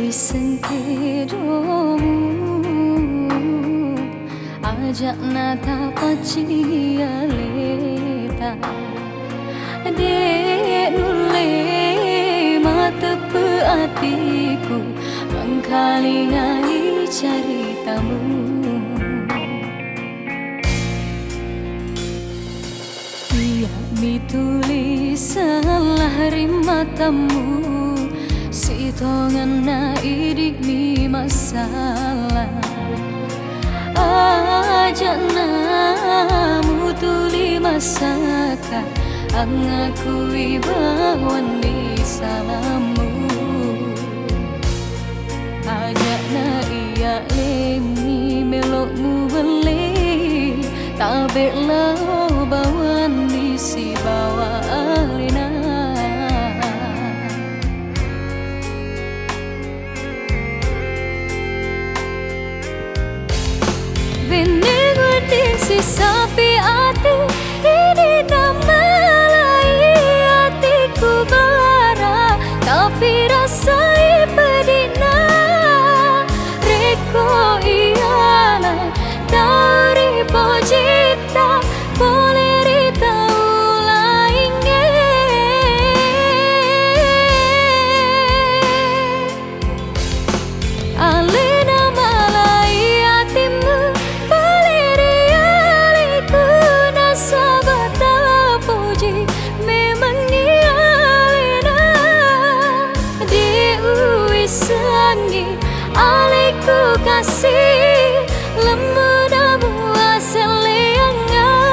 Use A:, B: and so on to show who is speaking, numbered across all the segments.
A: sengkedomu ajak nata pacia leta dek nule mata peatiku mengkali-kali ceritamu. Ia mitulis salah matamu si tongan na idik mi masalah aja namu tuli masaka angakui bawan di salamu aja na iya lemi melokmu beli tabe lau bawan di si bawa alina. Si sapi ati ini nama lain hatiku bara tapi rasai pedina reko iana dari pojita boleh rita ulaingnya alena malai hatimu Alaiku kasih lemuna buah seliangan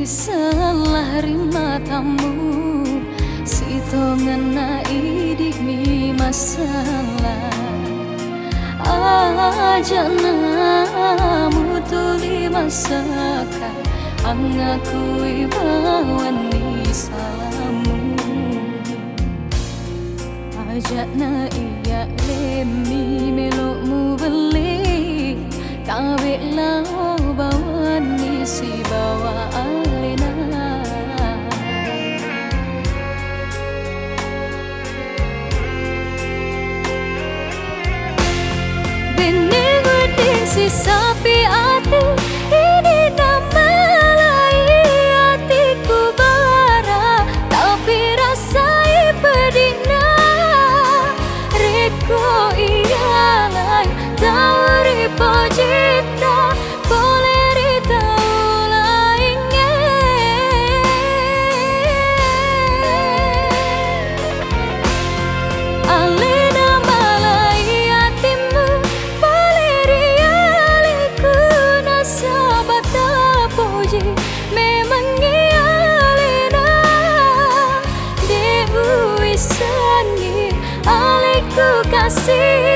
A: salah matamu si tongan na idik mi masalah aja namu tuli masaka angakui bawan ni salamu aja na iya lemi melokmu beli tabe lau bawan ni si bawa alena benih beding si sapi ati ini nama lain hatiku bara tapi rasai pedina reko iya lain dari pojita boleh rita ulaingnya alena malai hatimu boleh rialiku nasabata puji memang iya alena debu isangi alaiku kasih